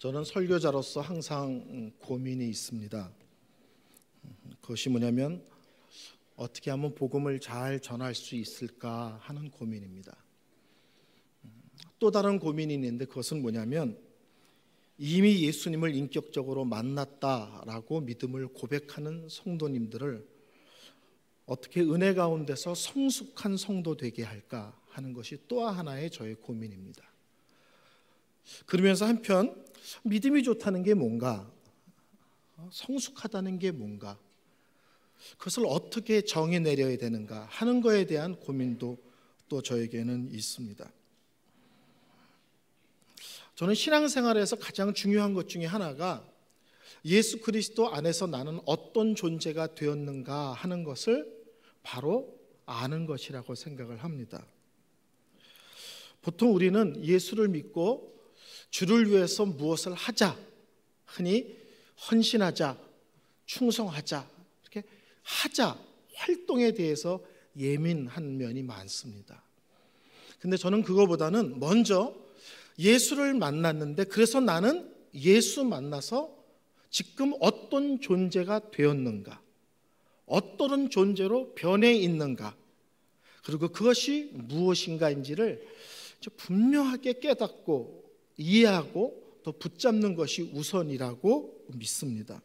저는 설교자로서 항상 고민이 있습니다. 그것이 뭐냐면 어떻게 하면 복음을 잘 전할 수 있을까 하는 고민입니다. 또 다른 고민이 있는데 그것은 뭐냐면 이미 예수님을 인격적으로 만났다라고 믿음을 고백하는 성도님들을 어떻게 은혜 가운데서 성숙한 성도 되게 할까 하는 것이 또 하나의 저의 고민입니다. 그러면서 한편 믿음이 좋다는 게 뭔가, 성숙하다는 게 뭔가, 그것을 어떻게 정해내려야 되는가 하는 것에 대한 고민도 또 저에게는 있습니다. 저는 신앙생활에서 가장 중요한 것 중에 하나가 예수 그리스도 안에서 나는 어떤 존재가 되었는가 하는 것을 바로 아는 것이라고 생각을 합니다. 보통 우리는 예수를 믿고 주를 위해서 무엇을 하자, 흔히 헌신하자, 충성하자, 이렇게 하자, 활동에 대해서 예민한 면이 많습니다. 근데 저는 그거보다는 먼저 예수를 만났는데 그래서 나는 예수 만나서 지금 어떤 존재가 되었는가, 어떤 존재로 변해 있는가, 그리고 그것이 무엇인가인지를 분명하게 깨닫고 이해하고 또 붙잡는 것이 우선이라고 믿습니다.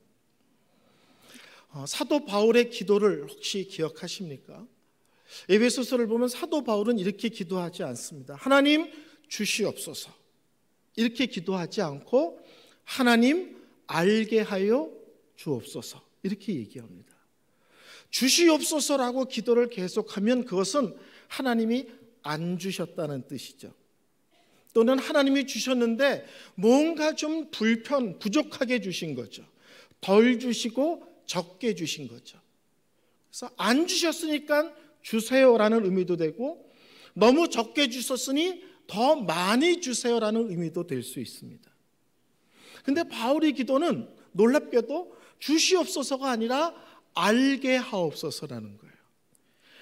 사도 바울의 기도를 혹시 기억하십니까? 에베소서를 보면 사도 바울은 이렇게 기도하지 않습니다. 하나님 주시옵소서 이렇게 기도하지 않고 하나님 알게 하여 주옵소서 이렇게 얘기합니다. 주시옵소서라고 기도를 계속하면 그것은 하나님이 안 주셨다는 뜻이죠. 또는 하나님이 주셨는데 뭔가 좀 부족하게 주신 거죠. 덜 주시고 적게 주신 거죠. 그래서 안 주셨으니까 주세요라는 의미도 되고 너무 적게 주셨으니 더 많이 주세요라는 의미도 될 수 있습니다. 근데 바울의 기도는 놀랍게도 주시옵소서가 아니라 알게 하옵소서라는 거예요.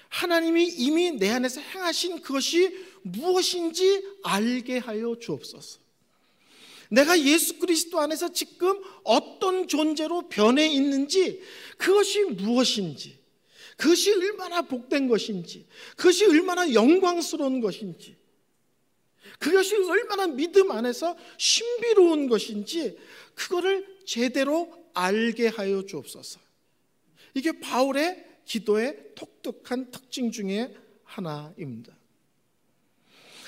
하나님이 이미 내 안에서 행하신 그것이 무엇인지 알게 하여 주옵소서. 내가 예수 그리스도 안에서 지금 어떤 존재로 변해 있는지, 그것이 무엇인지, 그것이 얼마나 복된 것인지, 그것이 얼마나 영광스러운 것인지, 그것이 얼마나 믿음 안에서 신비로운 것인지 그거를 제대로 알게 하여 주옵소서. 이게 바울의 기도의 독특한 특징 중에 하나입니다.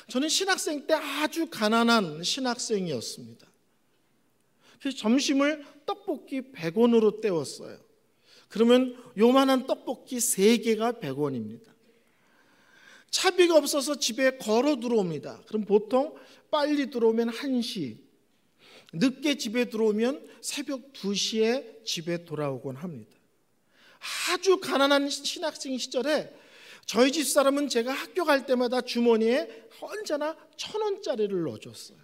저는 신학생 때 아주 가난한 신학생이었습니다. 그래서 점심을 떡볶이 100원으로 때웠어요. 그러면 요만한 떡볶이 3개가 100원입니다. 차비가 없어서 집에 걸어 들어옵니다. 그럼 보통 빨리 들어오면 1시, 늦게 집에 들어오면 새벽 2시에 집에 돌아오곤 합니다. 아주 가난한 신학생 시절에 저희 집 사람은 제가 학교 갈 때마다 주머니에 언제나 1,000원짜리를 넣어줬어요.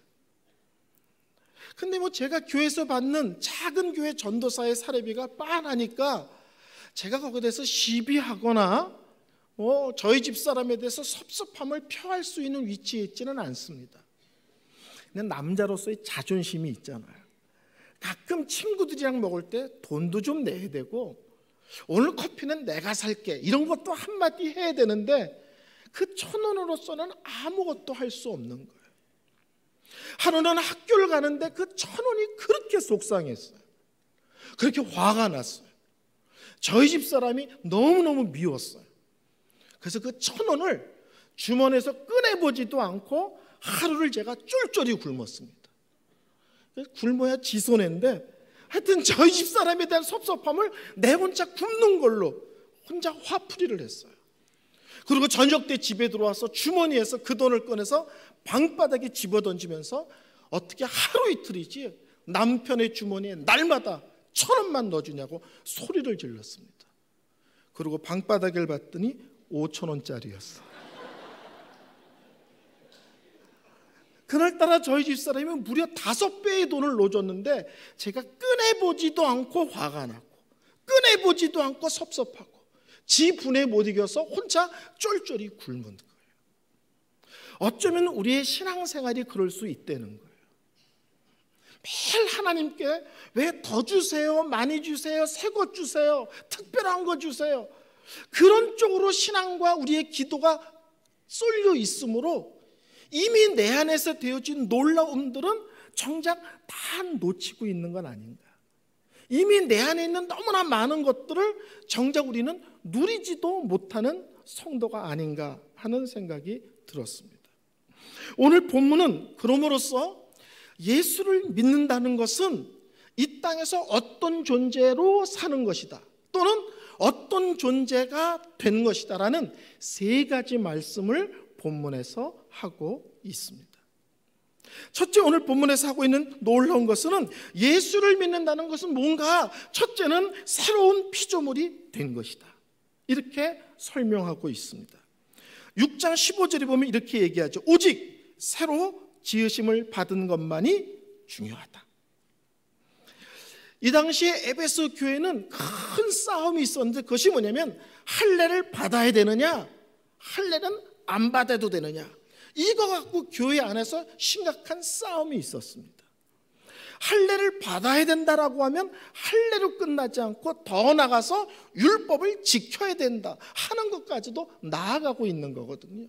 근데 제가 교회에서 받는 작은 교회 전도사의 사례비가 빤하니까 제가 거기에 대해서 시비하거나 저희 집 사람에 대해서 섭섭함을 표할 수 있는 위치에 있지는 않습니다. 근데 남자로서의 자존심이 있잖아요. 가끔 친구들이랑 먹을 때 돈도 좀 내야 되고 오늘 커피는 내가 살게 이런 것도 한마디 해야 되는데 그 1,000원으로서는 아무것도 할 수 없는 거예요. 하루는 학교를 가는데 그 1,000원이 그렇게 속상했어요. 그렇게 화가 났어요. 저희 집 사람이 너무너무 미웠어요. 그래서 그 1,000원을 주머니에서 꺼내보지도 않고 하루를 제가 쫄쫄이 굶었습니다. 굶어야 지 손해인데 하여튼 저희 집 사람에 대한 섭섭함을 내 혼자 굶는 걸로 혼자 화풀이를 했어요. 그리고 저녁 때 집에 들어와서 주머니에서 그 돈을 꺼내서 방바닥에 집어던지면서 어떻게 하루 이틀이지 남편의 주머니에 날마다 1,000원만 넣어주냐고 소리를 질렀습니다. 그리고 방바닥을 봤더니 5,000원짜리였어. 그날따라 저희 집사람이 무려 5배의 돈을 넣어줬는데 제가 꺼내보지도 않고 화가 나고 꺼내보지도 않고 섭섭하고 지 분에 못 이겨서 혼자 쫄쫄이 굶은 거예요. 어쩌면 우리의 신앙생활이 그럴 수 있다는 거예요. 매일 하나님께 왜 더 주세요, 많이 주세요, 새 것 주세요, 특별한 거 주세요, 그런 쪽으로 신앙과 우리의 기도가 쏠려 있으므로 이미 내 안에서 되어진 놀라움들은 정작 다 놓치고 있는 건 아닌가. 이미 내 안에 있는 너무나 많은 것들을 정작 우리는 누리지도 못하는 성도가 아닌가 하는 생각이 들었습니다. 오늘 본문은 그럼으로써 예수를 믿는다는 것은 이 땅에서 어떤 존재로 사는 것이다, 또는 어떤 존재가 된 것이다 라는 세 가지 말씀을 본문에서 하고 있습니다. 첫째, 오늘 본문에서 하고 있는 놀라운 것은 예수를 믿는다는 것은 뭔가 첫째는 새로운 피조물이 된 것이다, 이렇게 설명하고 있습니다. 6장 15절에 보면 이렇게 얘기하죠. 오직 새로 지으심을 받은 것만이 중요하다. 이 당시에 에베소 교회는 큰 싸움이 있었는데 그것이 뭐냐면 할례를 받아야 되느냐, 할례는 안 받아도 되느냐, 이거 갖고 교회 안에서 심각한 싸움이 있었습니다. 할례를 받아야 된다라고 하면 할례로 끝나지 않고 더 나가서 율법을 지켜야 된다 하는 것까지도 나아가고 있는 거거든요.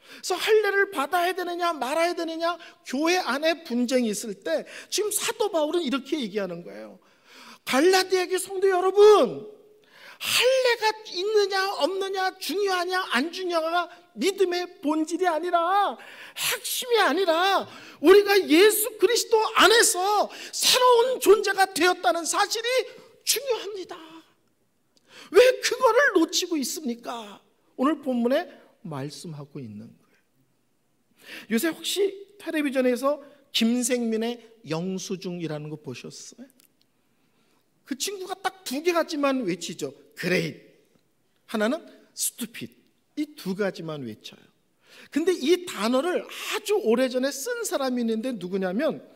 그래서 할례를 받아야 되느냐 말아야 되느냐 교회 안에 분쟁이 있을 때 지금 사도 바울은 이렇게 얘기하는 거예요. 갈라디아계 성도 여러분, 할례가 있느냐 없느냐 중요하냐 안 중요하냐 믿음의 본질이 아니라, 핵심이 아니라 우리가 예수 그리스도 안에서 새로운 존재가 되었다는 사실이 중요합니다. 왜 그거를 놓치고 있습니까? 오늘 본문에 말씀하고 있는 거예요. 요새 혹시 텔레비전에서 김생민의 영수증이라는 거 보셨어요? 그 친구가 딱 두 가지만 외치죠. Great, 하나는 Stupid. 이 두 가지만 외쳐요. 근데 이 단어를 아주 오래전에 쓴 사람이 있는데 누구냐면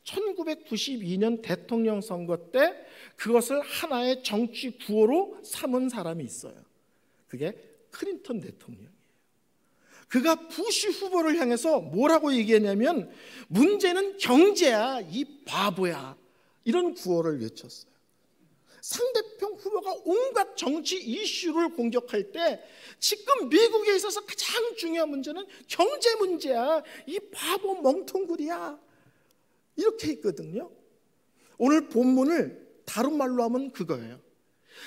1992년 대통령 선거 때 그것을 하나의 정치 구호로 삼은 사람이 있어요. 그게 클린턴 대통령이에요. 그가 부시 후보를 향해서 뭐라고 얘기했냐면 문제는 경제야, 이 바보야, 이런 구호를 외쳤어요. 상대편 후보가 온갖 정치 이슈를 공격할 때 지금 미국에 있어서 가장 중요한 문제는 경제 문제야, 이 바보 멍텅구리야, 이렇게 있거든요. 오늘 본문을 다른 말로 하면 그거예요.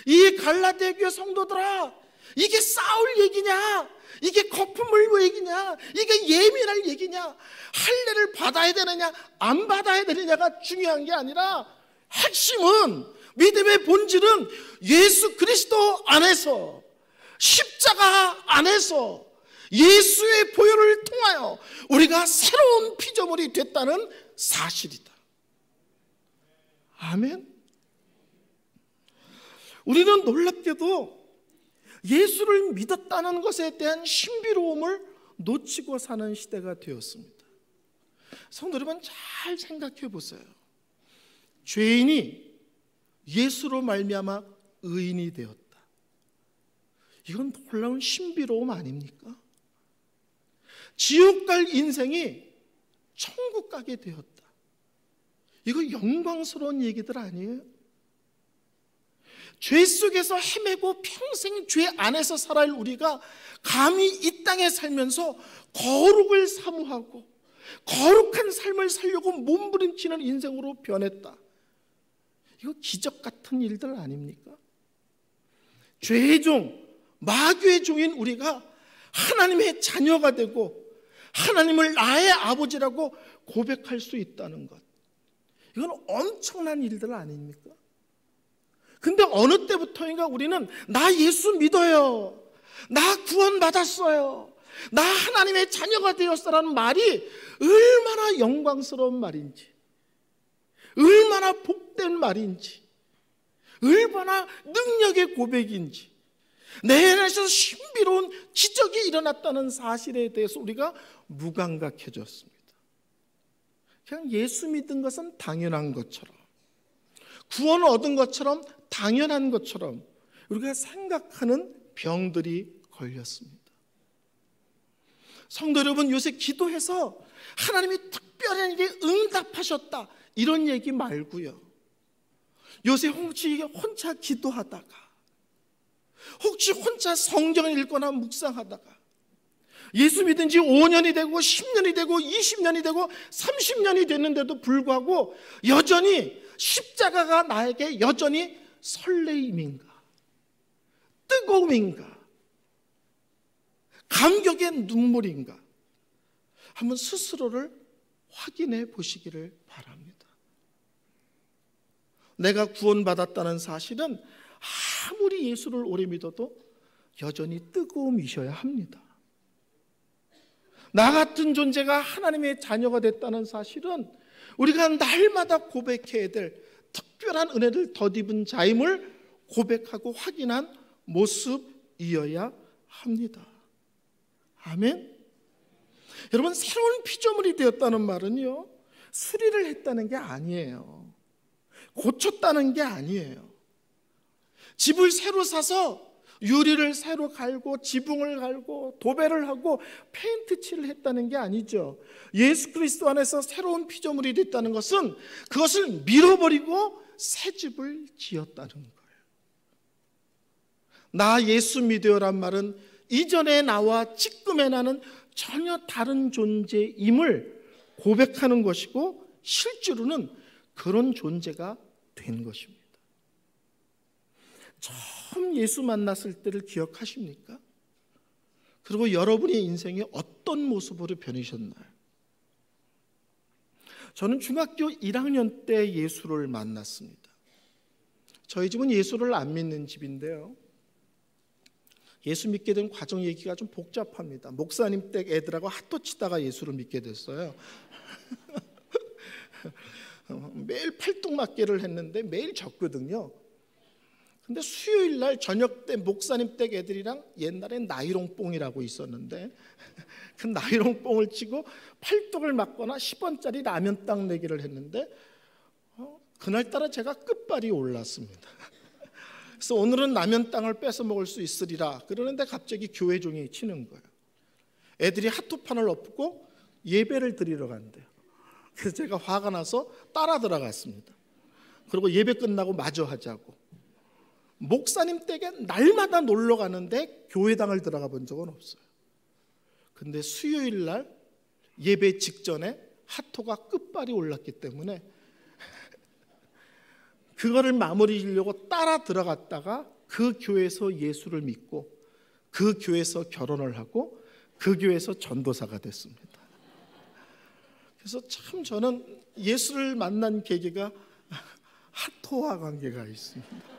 이 갈라디아 교회 성도들아, 이게 싸울 얘기냐, 이게 거품 물고 얘기냐, 이게 예민할 얘기냐, 할례를 받아야 되느냐 안 받아야 되느냐가 중요한 게 아니라 핵심은, 믿음의 본질은 예수 그리스도 안에서, 십자가 안에서 예수의 보혈을 통하여 우리가 새로운 피조물이 됐다는 사실이다. 아멘. 우리는 놀랍게도 예수를 믿었다는 것에 대한 신비로움을 놓치고 사는 시대가 되었습니다. 성도 여러분, 잘 생각해 보세요. 죄인이 예수로 말미암아 의인이 되었다. 이건 놀라운 신비로움 아닙니까? 지옥 갈 인생이 천국 가게 되었다. 이거 영광스러운 얘기들 아니에요? 죄 속에서 헤매고 평생 죄 안에서 살아야 할 우리가 감히 이 땅에 살면서 거룩을 사모하고 거룩한 삶을 살려고 몸부림치는 인생으로 변했다. 이거 기적 같은 일들 아닙니까? 죄의 종, 마귀의 종인 우리가 하나님의 자녀가 되고 하나님을 나의 아버지라고 고백할 수 있다는 것, 이건 엄청난 일들 아닙니까? 근데 어느 때부터인가 우리는 나 예수 믿어요, 나 구원받았어요, 나 하나님의 자녀가 되었어라는 말이 얼마나 영광스러운 말인지, 얼마나 복된 말인지, 얼마나 능력의 고백인지, 내 안에서 신비로운 기적이 일어났다는 사실에 대해서 우리가 무감각해졌습니다. 그냥 예수 믿은 것은 당연한 것처럼, 구원을 얻은 것처럼 당연한 것처럼 우리가 생각하는 병들이 걸렸습니다. 성도 여러분, 요새 기도해서 하나님이 특별하게 응답하셨다, 이런 얘기 말고요. 요새 혹시 혼자 기도하다가, 혹시 혼자 성경을 읽거나 묵상하다가 예수 믿은 지 5년이 되고 10년이 되고 20년이 되고 30년이 됐는데도 불구하고 여전히 십자가가 나에게 여전히 설레임인가, 뜨거움인가, 감격의 눈물인가, 한번 스스로를 확인해 보시기를 바랍니다. 내가 구원받았다는 사실은 아무리 예수를 오래 믿어도 여전히 뜨거움이셔야 합니다. 나 같은 존재가 하나님의 자녀가 됐다는 사실은 우리가 날마다 고백해야 될 특별한 은혜를 덧입은 자임을 고백하고 확인한 모습이어야 합니다. 아멘. 여러분, 새로운 피조물이 되었다는 말은요, 수리를 했다는 게 아니에요. 고쳤다는 게 아니에요. 집을 새로 사서 유리를 새로 갈고 지붕을 갈고 도배를 하고 페인트 칠을 했다는 게 아니죠. 예수 그리스도 안에서 새로운 피조물이 됐다는 것은 그것을 밀어버리고 새 집을 지었다는 거예요. 나 예수 믿어요란 말은 이전의 나와 지금의 나는 전혀 다른 존재임을 고백하는 것이고, 실제로는 그런 존재가 된 것입니다. 처음 예수 만났을 때를 기억하십니까? 그리고 여러분의 인생이 어떤 모습으로 변하셨나요? 저는 중학교 1학년 때 예수를 만났습니다. 저희 집은 예수를 안 믿는 집인데요, 예수 믿게 된 과정 얘기가 좀 복잡합니다. 목사님 댁 애들하고 핫도 치다가 예수를 믿게 됐어요. 매일 팔뚝맞기를 했는데 매일 졌거든요. 근데 수요일 날 저녁 때 목사님 댁 애들이랑 옛날엔 나이롱뽕이라고 있었는데 그 나이롱뽕을 치고 팔뚝을 맞거나 10원짜리 라면 땅 내기를 했는데 그날따라 제가 끝발이 올랐습니다. 그래서 오늘은 라면 땅을 뺏어 먹을 수 있으리라 그러는데 갑자기 교회 종이 치는 거예요. 애들이 핫도판을 엎고 예배를 드리러 간대요. 그래서 제가 화가 나서 따라 들어갔습니다. 그리고 예배 끝나고 마저 하자고. 목사님 댁에 날마다 놀러 가는데 교회당을 들어가 본 적은 없어요. 근데 수요일 날 예배 직전에 핫도가 끝발이 올랐기 때문에 그거를 마무리 지려고 따라 들어갔다가 그 교회에서 예수를 믿고 그 교회에서 결혼을 하고 그 교회에서 전도사가 됐습니다. 그래서 참 저는 예수를 만난 계기가 핫도와 관계가 있습니다.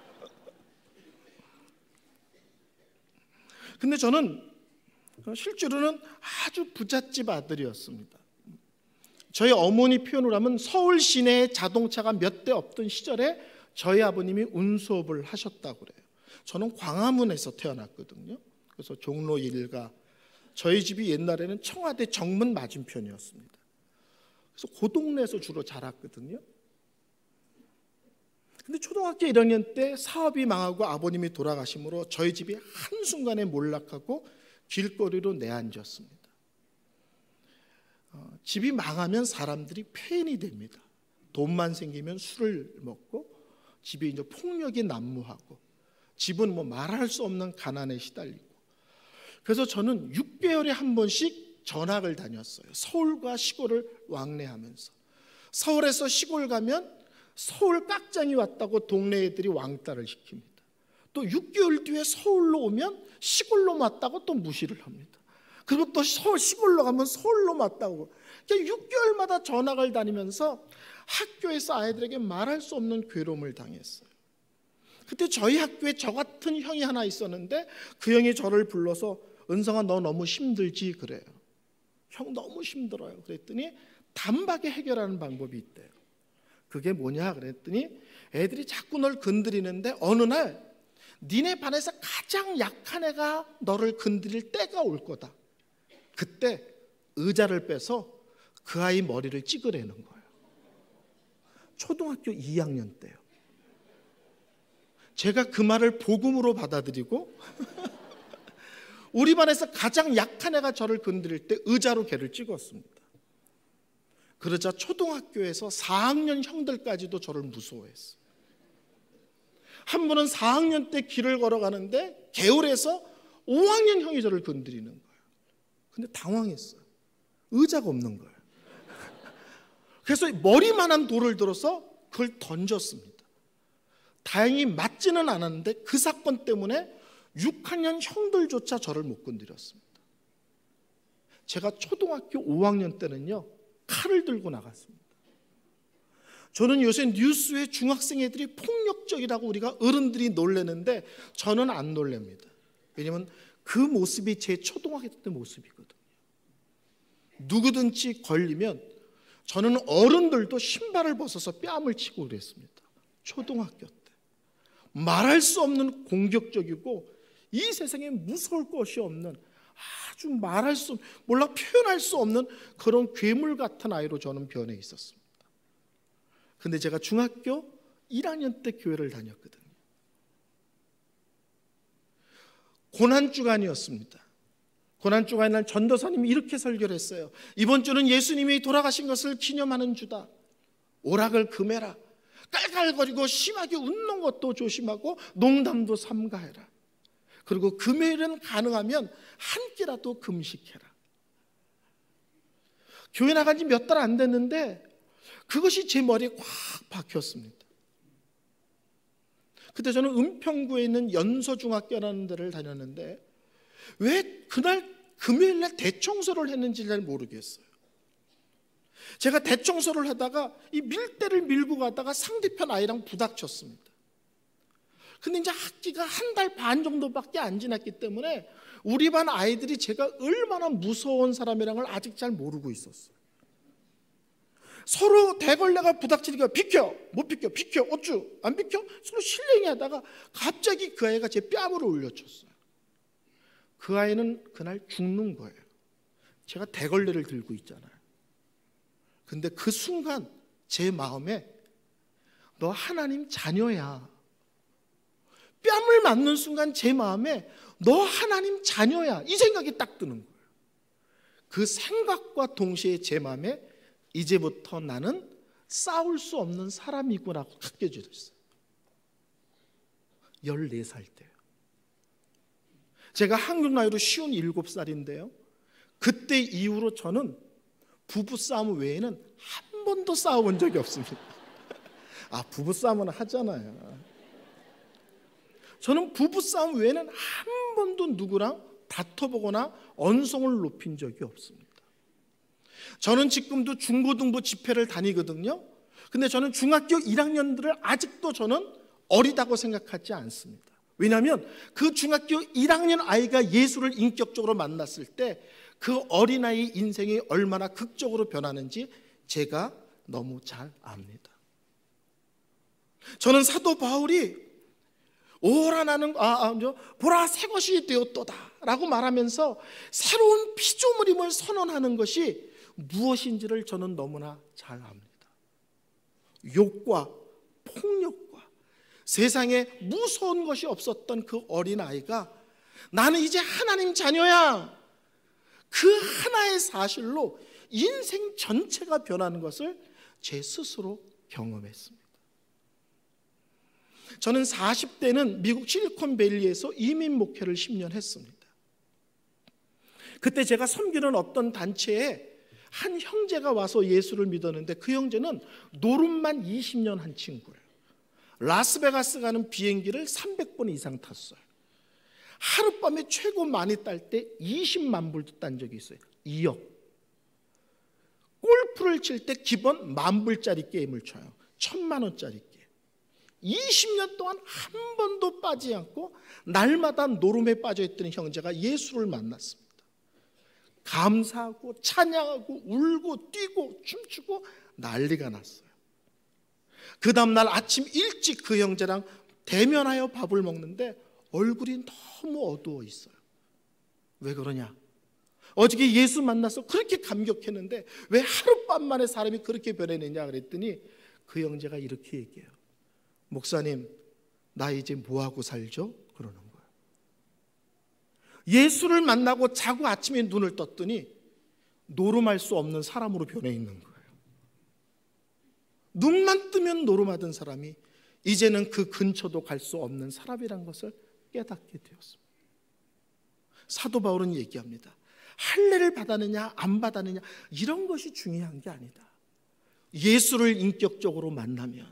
근데 저는 실제로는 아주 부잣집 아들이었습니다. 저희 어머니 표현을 하면 서울 시내에 자동차가 몇 대 없던 시절에 저희 아버님이 운수업을 하셨다고 그래요. 저는 광화문에서 태어났거든요. 그래서 종로 1가, 저희 집이 옛날에는 청와대 정문 맞은편이었습니다. 그래서 그 동네에서 주로 자랐거든요. 근데 초등학교 1학년 때 사업이 망하고 아버님이 돌아가심으로 저희 집이 한순간에 몰락하고 길거리로 내앉았습니다. 집이 망하면 사람들이 폐인이 됩니다. 돈만 생기면 술을 먹고 집이 이제 폭력이 난무하고 집은 뭐 말할 수 없는 가난에 시달리고. 그래서 저는 6개월에 한 번씩 전학을 다녔어요. 서울과 시골을 왕래하면서. 서울에서 시골 가면 서울 깍장이 왔다고 동네 애들이 왕따를 시킵니다. 또 6개월 뒤에 서울로 오면 시골로 왔다고 또 무시를 합니다. 그리고 또 시골로 가면 서울로 왔다고. 6개월마다 전학을 다니면서 학교에서 아이들에게 말할 수 없는 괴로움을 당했어요. 그때 저희 학교에 저 같은 형이 하나 있었는데 그 형이 저를 불러서 은성아 너 너무 힘들지 그래요. 형 너무 힘들어요. 그랬더니 단박에 해결하는 방법이 있대요. 그게 뭐냐 그랬더니 애들이 자꾸 널 건드리는데 어느 날 니네 반에서 가장 약한 애가 너를 건드릴 때가 올 거다. 그때 의자를 빼서 그 아이 머리를 찍으라는 거예요. 초등학교 2학년 때요. 제가 그 말을 복음으로 받아들이고 우리 반에서 가장 약한 애가 저를 건드릴 때 의자로 걔를 찍었습니다. 그러자 초등학교에서 4학년 형들까지도 저를 무서워했어요. 한 번은 4학년 때 길을 걸어가는데 개울에서 5학년 형이 저를 건드리는 거예요. 근데 당황했어요. 의자가 없는 거예요. 그래서 머리만한 돌을 들어서 그걸 던졌습니다. 다행히 맞지는 않았는데 그 사건 때문에 6학년 형들조차 저를 못 건드렸습니다. 제가 초등학교 5학년 때는요, 칼을 들고 나갔습니다. 저는 요새 뉴스에 중학생 애들이 폭력적이라고 우리가 어른들이 놀래는데 저는 안 놀랍니다. 왜냐하면 그 모습이 제 초등학교 때 모습이거든요. 누구든지 걸리면 저는 어른들도 신발을 벗어서 뺨을 치고 그랬습니다. 초등학교 때. 말할 수 없는 공격적이고 이 세상에 무서울 것이 없는, 아주 말할 수, 몰라 표현할 수 없는 그런 괴물 같은 아이로 저는 변해 있었습니다. 근데 제가 중학교 1학년 때 교회를 다녔거든요. 고난주간이었습니다. 고난주간 날 전도사님이 이렇게 설교를 했어요. 이번 주는 예수님이 돌아가신 것을 기념하는 주다. 오락을 금해라. 깔깔거리고 심하게 웃는 것도 조심하고 농담도 삼가해라. 그리고 금요일은 가능하면 한 끼라도 금식해라. 교회 나간 지 몇 달 안 됐는데 그것이 제 머리에 꽉 박혔습니다. 그때 저는 은평구에 있는 연서중학교라는 데를 다녔는데 왜 그날 금요일날 대청소를 했는지 잘 모르겠어요. 제가 대청소를 하다가 이 밀대를 밀고 가다가 상대편 아이랑 부닥쳤습니다. 근데 이제 학기가 한 달 반 정도밖에 안 지났기 때문에 우리 반 아이들이 제가 얼마나 무서운 사람이라는 걸 아직 잘 모르고 있었어요. 서로 대걸레가 부닥치니까 비켜, 못 비켜, 비켜, 어쭈, 안 비켜? 서로 실랭이 하다가 갑자기 그 아이가 제 뺨으로 올려쳤어요. 그 아이는 그날 죽는 거예요. 제가 대걸레를 들고 있잖아요. 근데 그 순간 제 마음에 너 하나님 자녀야. 뺨을 맞는 순간 제 마음에 너 하나님 자녀야. 이 생각이 딱 드는 거예요. 그 생각과 동시에 제 마음에 이제부터 나는 싸울 수 없는 사람이구나 느껴졌어요. 14살 때요. 제가 한국 나이로 57살인데요. 그때 이후로 저는 부부싸움 외에는 한 번도 싸워본 적이 없습니다. 아, 부부싸움은 하잖아요. 저는 부부싸움 외에는 한 번도 누구랑 다퉈보거나 언성을 높인 적이 없습니다. 저는 지금도 중고등부 집회를 다니거든요. 근데 저는 중학교 1학년들을 아직도 저는 어리다고 생각하지 않습니다. 왜냐하면 그 중학교 1학년 아이가 예수를 인격적으로 만났을 때 그 어린아이 인생이 얼마나 극적으로 변하는지 제가 너무 잘 압니다. 저는 사도 바울이 오라 나는 보라 새 것이 되었도다 라고 말하면서 새로운 피조물임을 선언하는 것이 무엇인지를 저는 너무나 잘 압니다. 욕과 폭력과 세상에 무서운 것이 없었던 그 어린아이가 나는 이제 하나님 자녀야, 그 하나의 사실로 인생 전체가 변하는 것을 제 스스로 경험했습니다. 저는 40대는 미국 실리콘밸리에서 이민 목회를 10년 했습니다. 그때 제가 섬기는 어떤 단체에 한 형제가 와서 예수를 믿었는데 그 형제는 노름만 20년 한 친구예요. 라스베가스 가는 비행기를 300번 이상 탔어요. 하룻밤에 최고 많이 딸 때 20만 불도 딴 적이 있어요. 2억. 골프를 칠 때 기본 10,000불짜리 게임을 쳐요. 1,000만 원짜리 게임. 20년 동안 한 번도 빠지지 않고 날마다 노름에 빠져있던 형제가 예수를 만났습니다. 감사하고 찬양하고 울고 뛰고 춤추고 난리가 났어요. 그 다음날 아침 일찍 그 형제랑 대면하여 밥을 먹는데 얼굴이 너무 어두워 있어요. 왜 그러냐? 어저께 예수 만나서 그렇게 감격했는데 왜 하룻밤 만에 사람이 그렇게 변해내냐 그랬더니 그 형제가 이렇게 얘기해요. 목사님, 나 이제 뭐하고 살죠? 그러는 거예요. 예수를 만나고 자고 아침에 눈을 떴더니 노름할 수 없는 사람으로 변해 있는 거예요. 눈만 뜨면 노름하던 사람이 이제는 그 근처도 갈 수 없는 사람이란 것을 깨닫게 되었습니다. 사도 바울은 얘기합니다. 할례를 받았느냐 안 받았느냐 이런 것이 중요한 게 아니다. 예수를 인격적으로 만나면,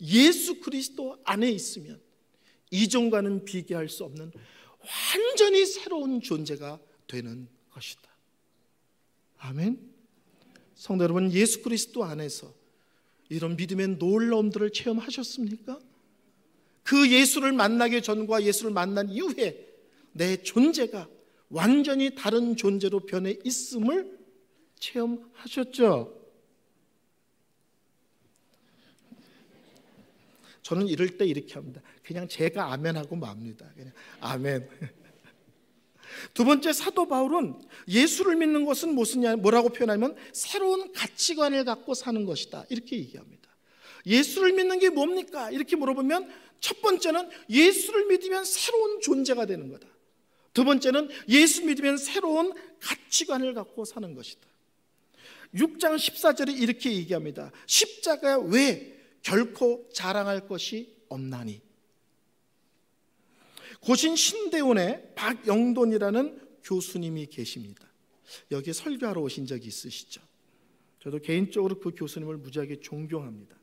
예수 그리스도 안에 있으면 이전과는 비교할 수 없는 완전히 새로운 존재가 되는 것이다. 아멘. 성도 여러분, 예수 그리스도 안에서 이런 믿음의 놀라움들을 체험하셨습니까? 그 예수를 만나기 전과 예수를 만난 이후에 내 존재가 완전히 다른 존재로 변해 있음을 체험하셨죠? 저는 이럴 때 이렇게 합니다. 그냥 제가 아멘하고 맙니다. 그냥 아멘. 두 번째, 사도 바울은 예수를 믿는 것은 뭐라고 표현하면 새로운 가치관을 갖고 사는 것이다, 이렇게 얘기합니다. 예수를 믿는 게 뭡니까? 이렇게 물어보면 첫 번째는 예수를 믿으면 새로운 존재가 되는 거다. 두 번째는 예수 믿으면 새로운 가치관을 갖고 사는 것이다. 6장 14절에 이렇게 얘기합니다. 십자가 외에 결코 자랑할 것이 없나니. 고신 신대원에 박영돈이라는 교수님이 계십니다. 여기 설교하러 오신 적이 있으시죠? 저도 개인적으로 그 교수님을 무지하게 존경합니다.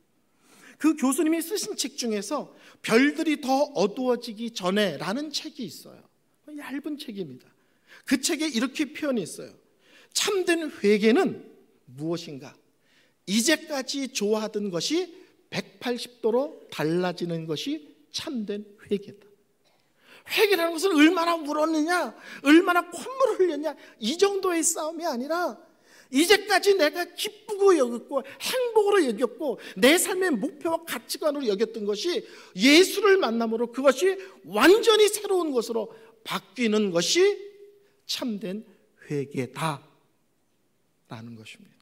그 교수님이 쓰신 책 중에서 별들이 더 어두워지기 전에 라는 책이 있어요. 얇은 책입니다. 그 책에 이렇게 표현이 있어요. 참된 회개는 무엇인가? 이제까지 좋아하던 것이 180도로 달라지는 것이 참된 회개다. 회개라는 것은 얼마나 울었느냐, 얼마나 콧물을 흘렸냐, 이 정도의 싸움이 아니라 이제까지 내가 기쁘고 여겼고 행복으로 여겼고 내 삶의 목표와 가치관으로 여겼던 것이 예수를 만남으로 그것이 완전히 새로운 것으로 바뀌는 것이 참된 회개다라는 것입니다.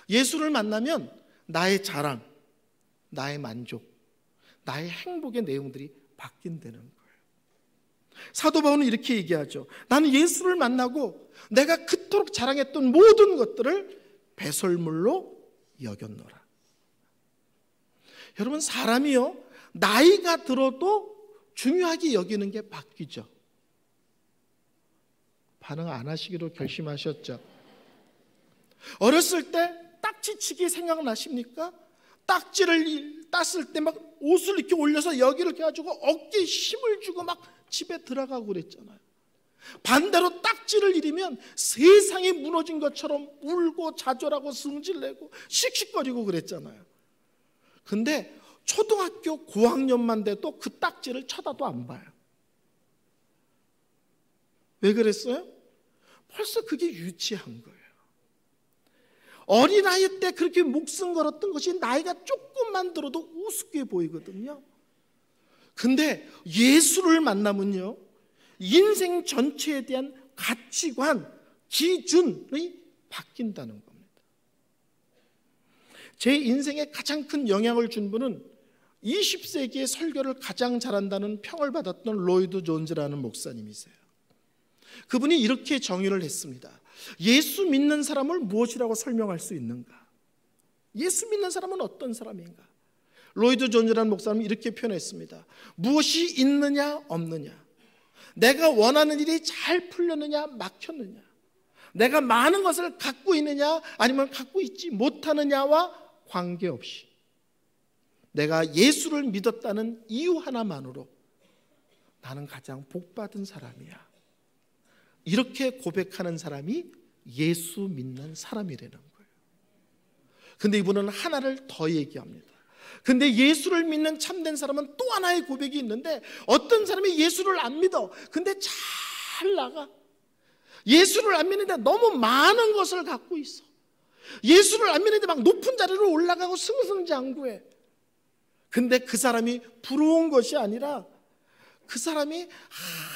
예수를 만나면 나의 자랑, 나의 만족, 나의 행복의 내용들이 바뀐다는 거예요. 사도 바울은 이렇게 얘기하죠. 나는 예수를 만나고 내가 그토록 자랑했던 모든 것들을 배설물로 여겼노라. 여러분, 사람이요, 나이가 들어도 중요하게 여기는 게 바뀌죠. 반응 안 하시기로 결심하셨죠? 어렸을 때 딱지치기 생각나십니까? 딱지를 땄을 때 막 옷을 이렇게 올려서 여기를 이렇게 가지고 어깨에 힘을 주고 막 집에 들어가고 그랬잖아요. 반대로 딱지를 잃으면 세상이 무너진 것처럼 울고 좌절하고 승질내고 씩씩거리고 그랬잖아요. 근데 초등학교 고학년만 돼도 그 딱지를 쳐다도 안 봐요. 왜 그랬어요? 벌써 그게 유치한 거예요. 어린아이 때 그렇게 목숨 걸었던 것이 나이가 조금만 들어도 우습게 보이거든요. 근데 예수를 만나면요, 인생 전체에 대한 가치관, 기준이 바뀐다는 겁니다. 제 인생에 가장 큰 영향을 준 분은 20세기의 설교를 가장 잘한다는 평을 받았던 로이드 존즈라는 목사님이세요. 그분이 이렇게 정의를 했습니다. 예수 믿는 사람을 무엇이라고 설명할 수 있는가? 예수 믿는 사람은 어떤 사람인가? 로이드 존즈라는 목사님이 이렇게 표현했습니다. 무엇이 있느냐 없느냐, 내가 원하는 일이 잘 풀렸느냐 막혔느냐, 내가 많은 것을 갖고 있느냐 아니면 갖고 있지 못하느냐와 관계없이 내가 예수를 믿었다는 이유 하나만으로 나는 가장 복받은 사람이야, 이렇게 고백하는 사람이 예수 믿는 사람이라는 거예요. 근데 이분은 하나를 더 얘기합니다. 근데 예수를 믿는 참된 사람은 또 하나의 고백이 있는데, 어떤 사람이 예수를 안 믿어. 근데 잘 나가. 예수를 안 믿는데 너무 많은 것을 갖고 있어. 예수를 안 믿는데 막 높은 자리로 올라가고 승승장구해. 근데 그 사람이 부러운 것이 아니라 그 사람이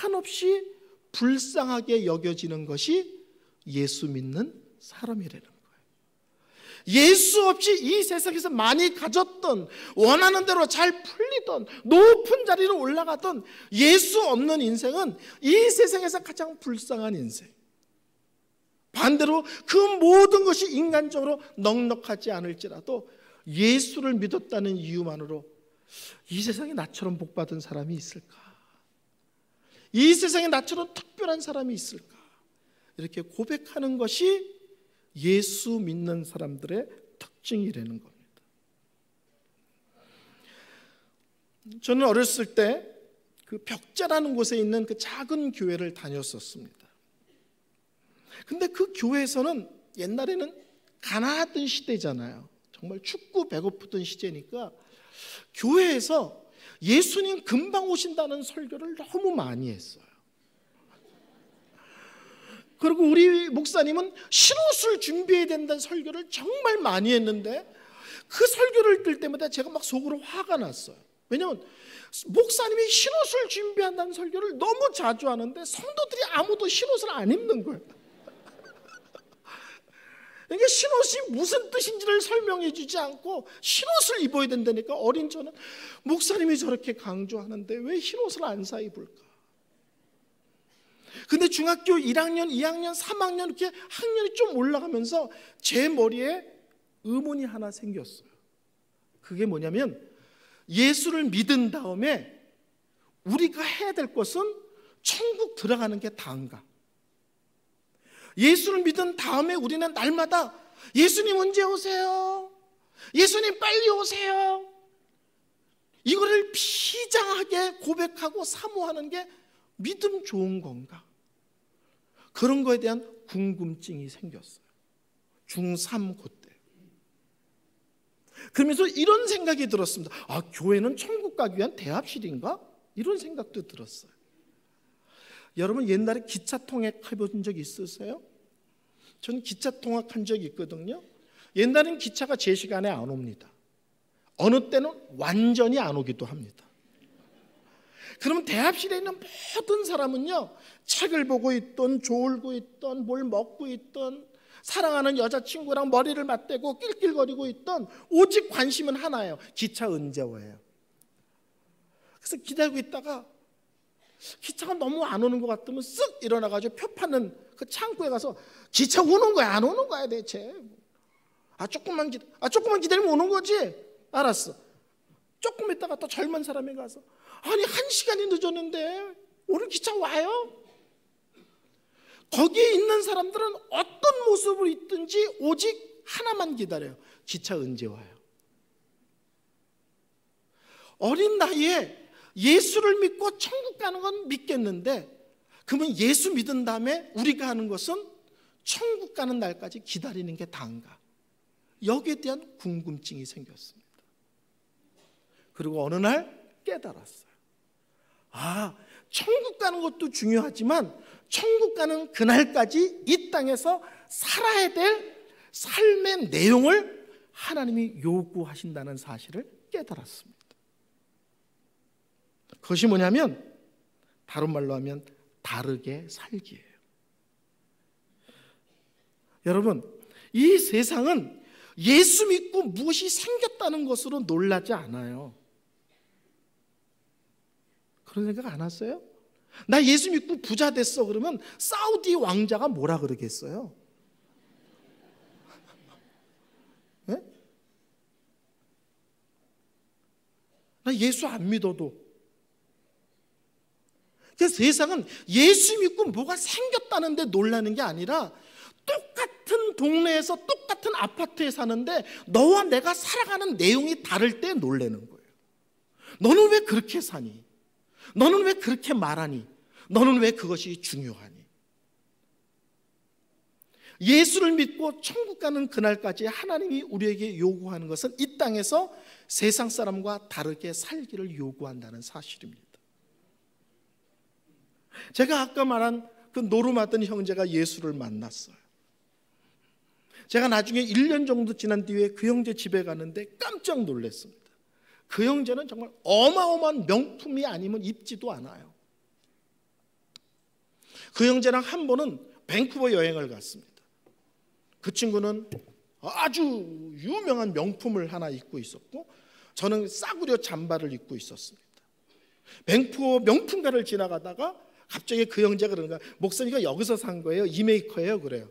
한없이 불쌍하게 여겨지는 것이 예수 믿는 사람이라는 거예요. 예수 없이 이 세상에서 많이 가졌던, 원하는 대로 잘 풀리던, 높은 자리로 올라가던 예수 없는 인생은 이 세상에서 가장 불쌍한 인생, 반대로 그 모든 것이 인간적으로 넉넉하지 않을지라도 예수를 믿었다는 이유만으로 이 세상에 나처럼 복받은 사람이 있을까? 이 세상에 나처럼 특별한 사람이 있을까? 이렇게 고백하는 것이 예수 믿는 사람들의 특징이라는 겁니다. 저는 어렸을 때 그 벽자라는 곳에 있는 그 작은 교회를 다녔었습니다. 근데 그 교회에서는 옛날에는 가난하던 시대잖아요. 정말 춥고 배고프던 시대니까 교회에서 예수님 금방 오신다는 설교를 너무 많이 했어요. 그리고 우리 목사님은 신옷을 준비해야 된다는 설교를 정말 많이 했는데 그 설교를 들 때마다 제가 막 속으로 화가 났어요. 왜냐하면 목사님이 신옷을 준비한다는 설교를 너무 자주 하는데 성도들이 아무도 신옷을 안 입는 거예요. 그러니까 신옷이 무슨 뜻인지를 설명해 주지 않고 신옷을 입어야 된다니까 어린 저는 목사님이 저렇게 강조하는데 왜 흰옷을 안 사 입을까? 근데 중학교 1학년, 2학년, 3학년 이렇게 학년이 좀 올라가면서 제 머리에 의문이 하나 생겼어요. 그게 뭐냐면 예수를 믿은 다음에 우리가 해야 될 것은 천국 들어가는 게 다인가? 예수를 믿은 다음에 우리는 날마다 예수님 언제 오세요? 예수님 빨리 오세요. 이거를 비장하게 고백하고 사모하는 게 믿음 좋은 건가? 그런 거에 대한 궁금증이 생겼어요. 중3 그때. 그러면서 이런 생각이 들었습니다. 아, 교회는 천국 가기 위한 대합실인가? 이런 생각도 들었어요. 여러분 옛날에 기차 통학 해본 적 있으세요? 저는 기차 통학한 적이 있거든요. 옛날엔 기차가 제 시간에 안 옵니다. 어느 때는 완전히 안 오기도 합니다. 그러면 대합실에 있는 모든 사람은요, 책을 보고 있던, 졸고 있던, 뭘 먹고 있던, 사랑하는 여자친구랑 머리를 맞대고 낄낄거리고 있던 오직 관심은 하나예요. 기차 언제 와요? 그래서 기다리고 있다가 기차가 너무 안 오는 것 같으면 쓱 일어나가지고 표 파는 그 창구에 가서 기차 오는 거야 안 오는 거야 대체? 조금만 기다리면 오는 거지? 알았어. 조금 있다가 또 젊은 사람이 가서 아니 1시간이 늦었는데 오늘 기차 와요? 거기에 있는 사람들은 어떤 모습을 있든지 오직 하나만 기다려요. 기차 언제 와요? 어린 나이에 예수를 믿고 천국 가는 건 믿겠는데 그러면 예수 믿은 다음에 우리가 하는 것은 천국 가는 날까지 기다리는 게 다인가? 여기에 대한 궁금증이 생겼습니다. 그리고 어느 날 깨달았어요. 천국 가는 것도 중요하지만 천국 가는 그날까지 이 땅에서 살아야 될 삶의 내용을 하나님이 요구하신다는 사실을 깨달았습니다. 그것이 뭐냐면 다른 말로 하면 다르게 살기예요. 여러분, 이 세상은 예수 믿고 무엇이 생겼다는 것으로 놀라지 않아요. 그런 생각 안 하세요? 나 예수 믿고 부자 됐어 그러면 사우디 왕자가 뭐라 그러겠어요? 네? 나 예수 안 믿어도. 그래서 세상은 예수 믿고 뭐가 생겼다는데 놀라는 게 아니라 똑같은 동네에서 똑같은 아파트에 사는데 너와 내가 살아가는 내용이 다를 때 놀라는 거예요. 너는 왜 그렇게 사니? 너는 왜 그렇게 말하니? 너는 왜 그것이 중요하니? 예수를 믿고 천국 가는 그날까지 하나님이 우리에게 요구하는 것은 이 땅에서 세상 사람과 다르게 살기를 요구한다는 사실입니다. 제가 아까 말한 그 노름하던 형제가 예수를 만났어요. 제가 나중에 1년 정도 지난 뒤에 그 형제 집에 가는데 깜짝 놀랐습니다. 그 형제는 정말 어마어마한 명품이 아니면 입지도 않아요. 그 형제랑 한 번은 밴쿠버 여행을 갔습니다. 그 친구는 아주 유명한 명품을 하나 입고 있었고 저는 싸구려 잠바를 입고 있었습니다. 밴쿠버 명품가를 지나가다가 갑자기 그 형제가 그러는 거야. 목사님이 여기서 산 거예요? 이메이커예요? 그래요.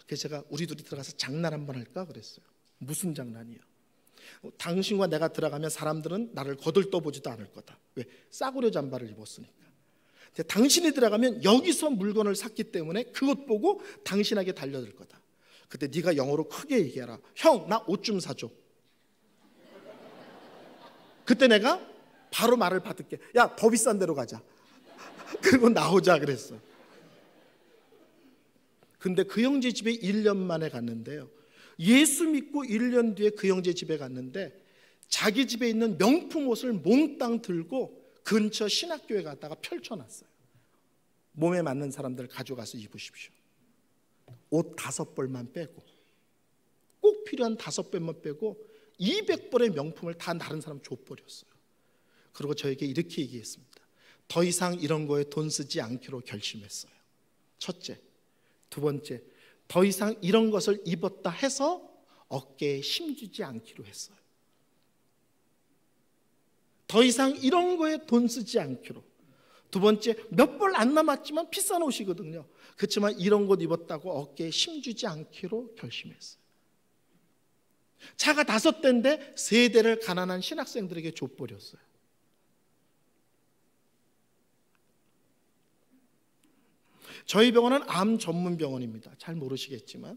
그래서 제가 우리 둘이 들어가서 장난 한번 할까 그랬어요. 무슨 장난이요? 당신과 내가 들어가면 사람들은 나를 거들떠보지도 않을 거다. 왜? 싸구려 잠바를 입었으니까. 근데 당신이 들어가면 여기서 물건을 샀기 때문에 그것 보고 당신에게 달려들 거다. 그때 네가 영어로 크게 얘기해라. 형, 나 옷 좀 사줘. 그때 내가 바로 말을 받을게. 야, 더 비싼 데로 가자. 그리고 나오자 그랬어. 근데 그 형제 집에 1년 만에 갔는데요, 예수 믿고 1년 뒤에 그 형제 집에 갔는데 자기 집에 있는 명품 옷을 몽땅 들고 근처 신학교에 갔다가 펼쳐놨어요. 몸에 맞는 사람들 가져가서 입으십시오. 옷 5벌만 빼고, 꼭 필요한 5벌만 빼고 200벌의 명품을 다 다른 사람 줘버렸어요. 그리고 저에게 이렇게 얘기했습니다. 더 이상 이런 거에 돈 쓰지 않기로 결심했어요. 첫째. 두 번째, 더 이상 이런 것을 입었다 해서 어깨에 힘주지 않기로 했어요. 더 이상 이런 거에 돈 쓰지 않기로. 두 번째, 몇 벌 안 남았지만 비싼 옷이거든요. 그렇지만 이런 것 입었다고 어깨에 힘주지 않기로 결심했어요. 차가 5대인데 3대를 가난한 신학생들에게 줘버렸어요. 저희 병원은 암 전문 병원입니다. 잘 모르시겠지만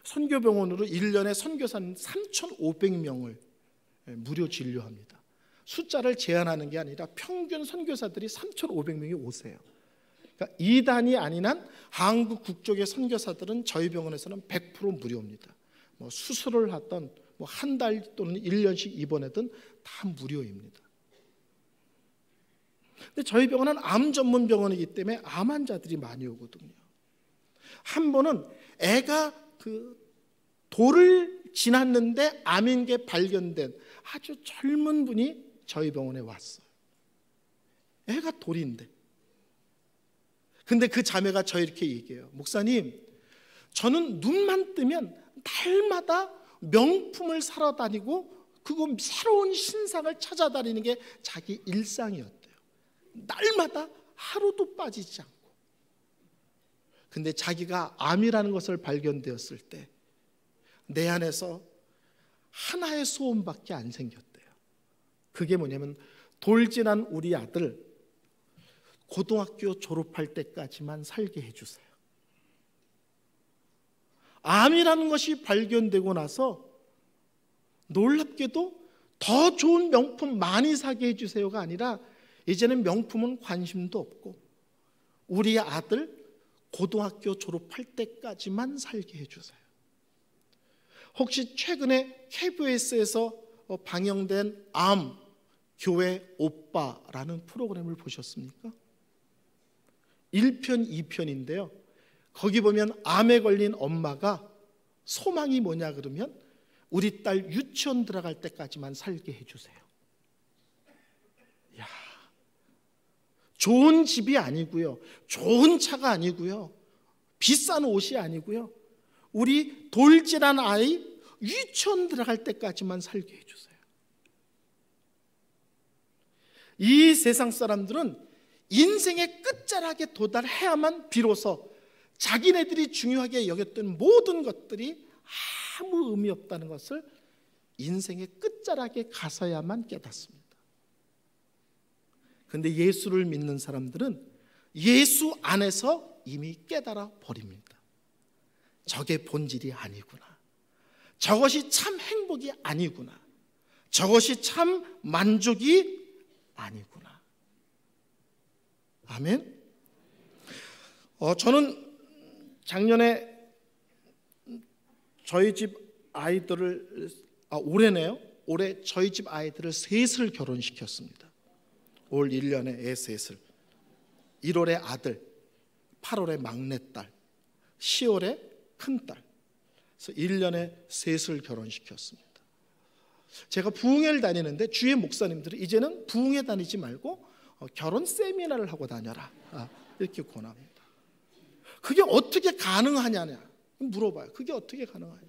선교병원으로 1년에 선교사는 3,500명을 무료 진료합니다. 숫자를 제한하는 게 아니라 평균 선교사들이 3,500명이 오세요. 그러니까 이단이 아닌 한 한국 국적의 선교사들은 저희 병원에서는 100% 무료입니다. 뭐 수술을 하던 뭐 한 달 또는 1년씩 입원하든 다 무료입니다. 근데 저희 병원은 암 전문 병원이기 때문에 암 환자들이 많이 오거든요. 한 번은 애가 돌을 지났는데 암인 게 발견된 아주 젊은 분이 저희 병원에 왔어요. 애가 돌인데. 근데 그 자매가 저 이렇게 얘기해요. 목사님, 저는 눈만 뜨면 날마다 명품을 사러 다니고 그거 새로운 신상을 찾아다니는 게 자기 일상이었대요. 날마다 하루도 빠지지 않고. 근데 자기가 암이라는 것을 발견되었을 때 내 안에서 하나의 소원밖에 안 생겼대요. 그게 뭐냐면 돌진한 우리 아들 고등학교 졸업할 때까지만 살게 해주세요. 암이라는 것이 발견되고 나서 놀랍게도 더 좋은 명품 많이 사게 해주세요가 아니라 이제는 명품은 관심도 없고 우리 아들 고등학교 졸업할 때까지만 살게 해주세요. 혹시 최근에 KBS에서 방영된 암 교회 오빠라는 프로그램을 보셨습니까? 1편, 2편인데요. 거기 보면 암에 걸린 엄마가 소망이 뭐냐 그러면 우리 딸 유치원 들어갈 때까지만 살게 해주세요. 야, 좋은 집이 아니고요, 좋은 차가 아니고요, 비싼 옷이 아니고요, 우리 돌진한 아이 유치원 들어갈 때까지만 살게 해주세요. 이 세상 사람들은 인생의 끝자락에 도달해야만 비로소 자기네들이 중요하게 여겼던 모든 것들이 아무 의미 없다는 것을 인생의 끝자락에 가서야만 깨닫습니다. 그런데 예수를 믿는 사람들은 예수 안에서 이미 깨달아 버립니다. 저게 본질이 아니구나. 저것이 참 행복이 아니구나. 저것이 참 만족이 아니구나. 아멘. 저는 작년에 저희 집 아이들을 올해네요. 올해 저희 집 아이들을 셋을 결혼시켰습니다. 올 1년에 애 셋을. 1월에 아들, 8월에 막내딸, 10월에 큰딸. 그래서 1년에 셋을 결혼시켰습니다. 제가 부흥회를 다니는데 주의 목사님들이 이제는 부흥회 다니지 말고 결혼 세미나를 하고 다녀라, 이렇게 권합니다. 그게 어떻게 가능하냐 물어봐요. 그게 어떻게 가능하냐.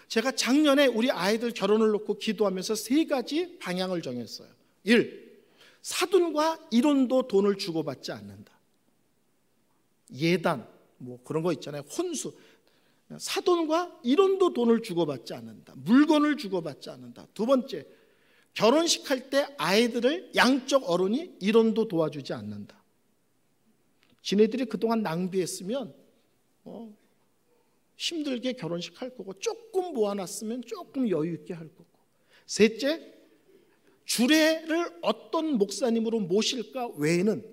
제가 작년에 우리 아이들 결혼을 놓고 기도하면서 3가지 방향을 정했어요. 1. 사돈과 이론도 돈을 주고받지 않는다. 예단, 뭐 그런 거 있잖아요. 혼수. 사돈과 일원도 돈을 주고받지 않는다. 물건을 주고받지 않는다. 두 번째, 결혼식 할 때 아이들을 양쪽 어른이 일원도 도와주지 않는다. 지네들이 그동안 낭비했으면 힘들게 결혼식 할 거고, 조금 모아놨으면 조금 여유 있게 할 거고. 셋째, 주례를 어떤 목사님으로 모실까 외에는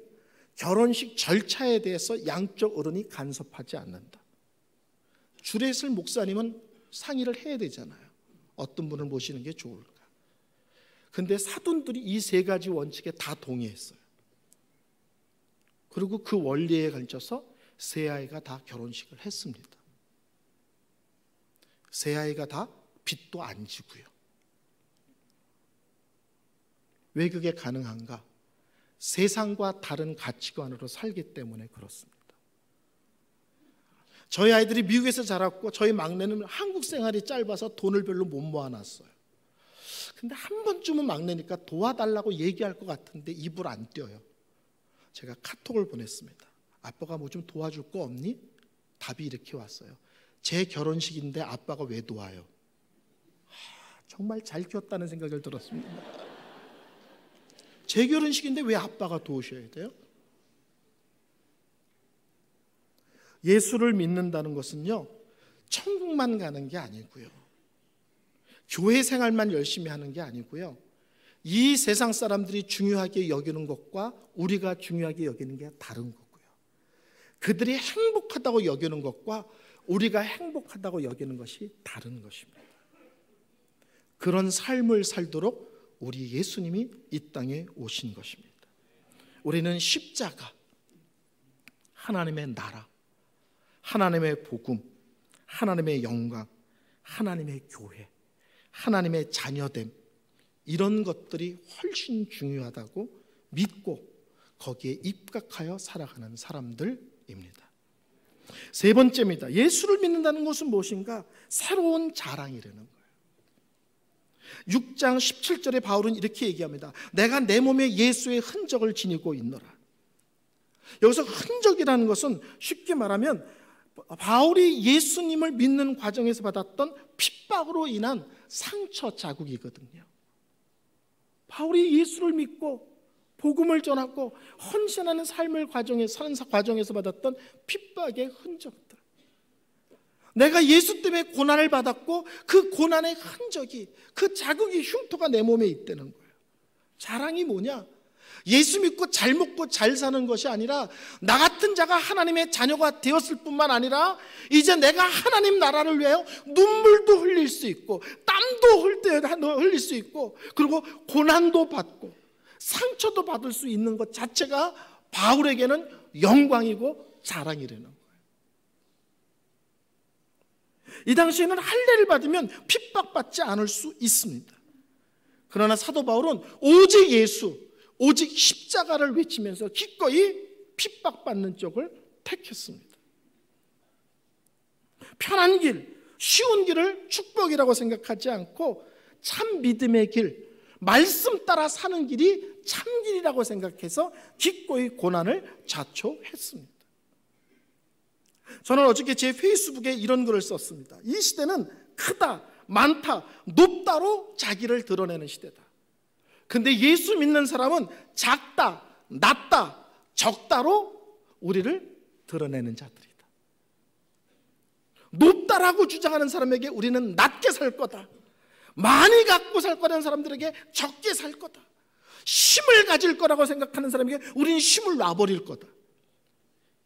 결혼식 절차에 대해서 양쪽 어른이 간섭하지 않는다. 주례를 목사님은 상의를 해야 되잖아요. 어떤 분을 모시는 게 좋을까. 근데 사돈들이 이 세 가지 원칙에 다 동의했어요. 그리고 그 원리에 걸쳐서 세 아이가 다 결혼식을 했습니다. 세 아이가 다 빚도 안 지고요. 왜 그게 가능한가? 세상과 다른 가치관으로 살기 때문에 그렇습니다. 저희 아이들이 미국에서 자랐고 저희 막내는 한국 생활이 짧아서 돈을 별로 못 모아놨어요. 근데 한 번쯤은 막내니까 도와달라고 얘기할 것 같은데 입을 안 떼어요. 제가 카톡을 보냈습니다. 아빠가 뭐 좀 도와줄 거 없니? 답이 이렇게 왔어요. 제 결혼식인데 아빠가 왜 도와요? 정말 잘 키웠다는 생각을 들었습니다. 제 결혼식인데 왜 아빠가 도우셔야 돼요? 예수를 믿는다는 것은요, 천국만 가는 게 아니고요, 교회 생활만 열심히 하는 게 아니고요, 이 세상 사람들이 중요하게 여기는 것과 우리가 중요하게 여기는 게 다른 거고요, 그들이 행복하다고 여기는 것과 우리가 행복하다고 여기는 것이 다른 것입니다. 그런 삶을 살도록 우리 예수님이 이 땅에 오신 것입니다. 우리는 십자가, 하나님의 나라, 하나님의 복음, 하나님의 영광, 하나님의 교회, 하나님의 자녀됨, 이런 것들이 훨씬 중요하다고 믿고 거기에 입각하여 살아가는 사람들입니다. 세 번째입니다. 예수를 믿는다는 것은 무엇인가? 새로운 자랑이라는 거예요. 6장 17절에 바울은 이렇게 얘기합니다. 내가 내 몸에 예수의 흔적을 지니고 있노라. 여기서 흔적이라는 것은 쉽게 말하면 바울이 예수님을 믿는 과정에서 받았던 핍박으로 인한 상처 자국이거든요. 바울이 예수를 믿고 복음을 전하고 헌신하는 삶을 사는 과정에서 받았던 핍박의 흔적들, 내가 예수 때문에 고난을 받았고 그 고난의 흔적이, 그 자국이, 흉터가 내 몸에 있다는 거예요. 자랑이 뭐냐? 예수 믿고 잘 먹고 잘 사는 것이 아니라 나 같은 자가 하나님의 자녀가 되었을 뿐만 아니라 이제 내가 하나님 나라를 위하여 눈물도 흘릴 수 있고 땀도 흘릴 수 있고 그리고 고난도 받고 상처도 받을 수 있는 것 자체가 바울에게는 영광이고 자랑이라는 거예요. 이 당시에는 할례를 받으면 핍박받지 않을 수 있습니다. 그러나 사도 바울은 오직 예수, 오직 십자가를 외치면서 기꺼이 핍박받는 쪽을 택했습니다. 편한 길, 쉬운 길을 축복이라고 생각하지 않고 참 믿음의 길, 말씀 따라 사는 길이 참 길이라고 생각해서 기꺼이 고난을 자초했습니다. 저는 어저께 제 페이스북에 이런 글을 썼습니다. 이 시대는 크다, 많다, 높다로 자기를 드러내는 시대다. 근데 예수 믿는 사람은 작다, 낮다, 적다로 우리를 드러내는 자들이다. 높다라고 주장하는 사람에게 우리는 낮게 살 거다. 많이 갖고 살 거라는 사람들에게 적게 살 거다. 힘을 가질 거라고 생각하는 사람에게 우리는 힘을 놔버릴 거다.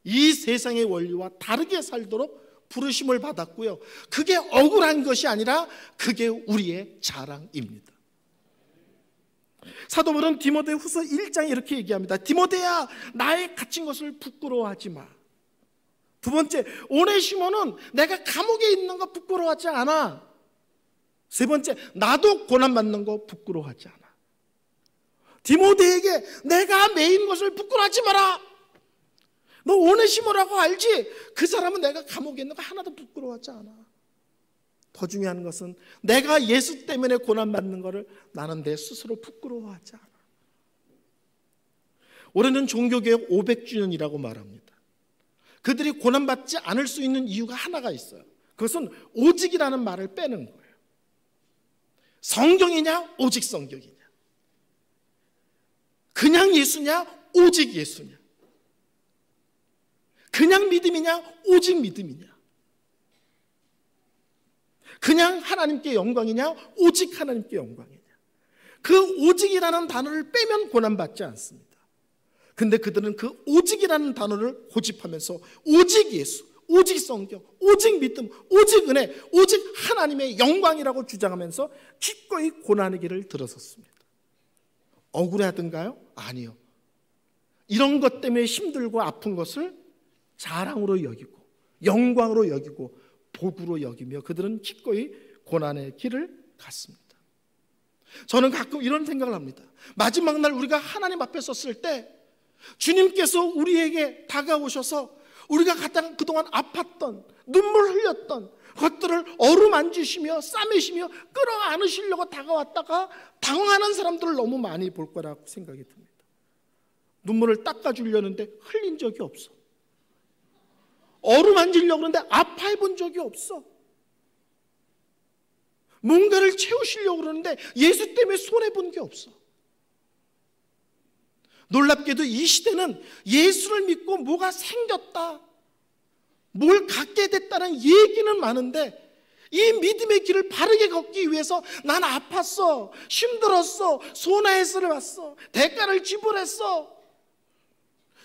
이 세상의 원리와 다르게 살도록 부르심을 받았고요, 그게 억울한 것이 아니라 그게 우리의 자랑입니다. 사도 바울은 디모데 후서 1장에 이렇게 얘기합니다. 디모데야, 나의 갇힌 것을 부끄러워하지 마. 두 번째, 오네시모는 내가 감옥에 있는 거 부끄러워하지 않아. 세 번째, 나도 고난받는 거 부끄러워하지 않아. 디모데에게 내가 매인 것을 부끄러워하지 마라. 너 오네시모라고 알지? 그 사람은 내가 감옥에 있는 거 하나도 부끄러워하지 않아. 더 중요한 것은 내가 예수 때문에 고난받는 것을 나는 내 스스로 부끄러워하지 않아. 올해는 종교개혁 500주년이라고 말합니다. 그들이 고난받지 않을 수 있는 이유가 하나가 있어요. 그것은 오직이라는 말을 빼는 거예요. 성경이냐 오직 성경이냐, 그냥 예수냐 오직 예수냐, 그냥 믿음이냐 오직 믿음이냐, 그냥 하나님께 영광이냐 오직 하나님께 영광이냐. 그 오직이라는 단어를 빼면 고난받지 않습니다. 근데 그들은 그 오직이라는 단어를 고집하면서 오직 예수, 오직 성경, 오직 믿음, 오직 은혜, 오직 하나님의 영광이라고 주장하면서 기꺼이 고난의 길을 들어섰습니다. 억울하던가요? 아니요. 이런 것 때문에 힘들고 아픈 것을 자랑으로 여기고 영광으로 여기고 복으로 여기며 그들은 기꺼이 고난의 길을 갔습니다. 저는 가끔 이런 생각을 합니다. 마지막 날 우리가 하나님 앞에 섰을 때 주님께서 우리에게 다가오셔서 우리가 가장 그동안 아팠던, 눈물 흘렸던 것들을 어루만지시며 싸매시며 끌어안으시려고 다가왔다가 당황하는 사람들을 너무 많이 볼 거라고 생각이 듭니다. 눈물을 닦아주려는데 흘린 적이 없어. 어루만지려고 그러는데 아파해 본 적이 없어. 뭔가를 채우시려고 그러는데 예수 때문에 손해본 게 없어. 놀랍게도 이 시대는 예수를 믿고 뭐가 생겼다, 뭘 갖게 됐다는 얘기는 많은데 이 믿음의 길을 바르게 걷기 위해서 난 아팠어, 힘들었어, 손해를 봤어, 대가를 지불했어,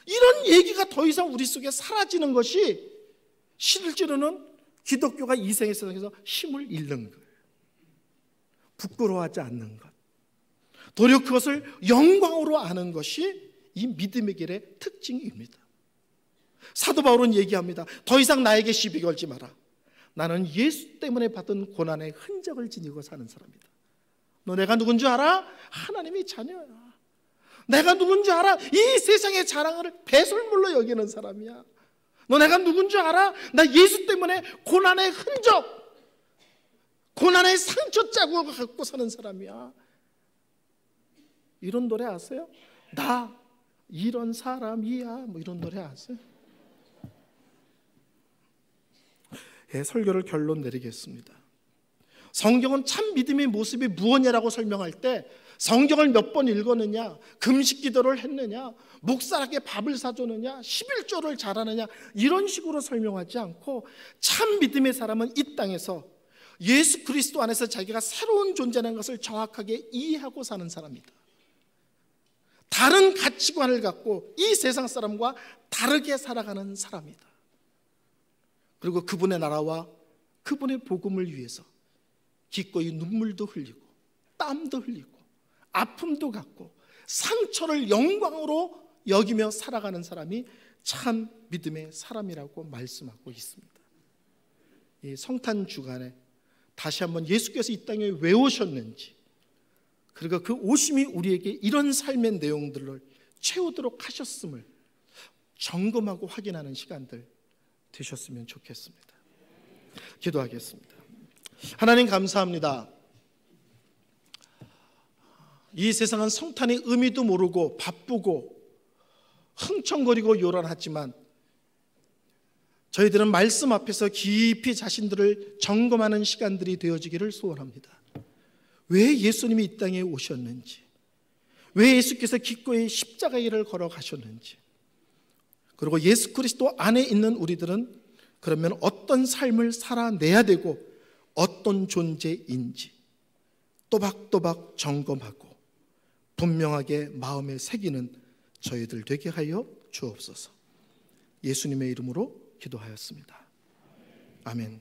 이런 얘기가 더 이상 우리 속에 사라지는 것이 실제로는 기독교가 이 세상에서 힘을 잃는 거예요. 부끄러워하지 않는 것, 도리어 그것을 영광으로 아는 것이 이 믿음의 길의 특징입니다. 사도 바울은 얘기합니다. 더 이상 나에게 시비 걸지 마라. 나는 예수 때문에 받은 고난의 흔적을 지니고 사는 사람이다. 너 내가 누군지 알아? 하나님의 자녀야. 내가 누군지 알아? 이 세상의 자랑을 배설물로 여기는 사람이야. 너 내가 누군지 알아? 나 예수 때문에 고난의 흔적, 고난의 상처 자국을 갖고 사는 사람이야. 이런 노래 아세요? 나 이런 사람이야, 뭐 이런 노래 아세요? 예, 설교를 결론 내리겠습니다. 성경은 참 믿음의 모습이 무엇이라고 설명할 때 성경을 몇 번 읽었느냐, 금식 기도를 했느냐, 목사에게 밥을 사줬느냐, 11조를 잘하느냐, 이런 식으로 설명하지 않고 참 믿음의 사람은 이 땅에서 예수 그리스도 안에서 자기가 새로운 존재라는 것을 정확하게 이해하고 사는 사람이다. 다른 가치관을 갖고 이 세상 사람과 다르게 살아가는 사람이다. 그리고 그분의 나라와 그분의 복음을 위해서 기꺼이 눈물도 흘리고 땀도 흘리고 아픔도 갖고 상처를 영광으로 여기며 살아가는 사람이 참 믿음의 사람이라고 말씀하고 있습니다. 이 성탄 주간에 다시 한번 예수께서 이 땅에 왜 오셨는지, 그리고 그 오심이 우리에게 이런 삶의 내용들을 채우도록 하셨음을 점검하고 확인하는 시간들 되셨으면 좋겠습니다. 기도하겠습니다. 하나님 감사합니다. 이 세상은 성탄의 의미도 모르고 바쁘고 흥청거리고 요란하지만 저희들은 말씀 앞에서 깊이 자신들을 점검하는 시간들이 되어지기를 소원합니다. 왜 예수님이 이 땅에 오셨는지, 왜 예수께서 기꺼이 십자가의 길을 걸어가셨는지, 그리고 예수 그리스도 안에 있는 우리들은 그러면 어떤 삶을 살아내야 되고 어떤 존재인지 또박또박 점검하고 분명하게 마음에 새기는 저희들 되게 하여 주옵소서. 예수님의 이름으로 기도하였습니다. 아멘.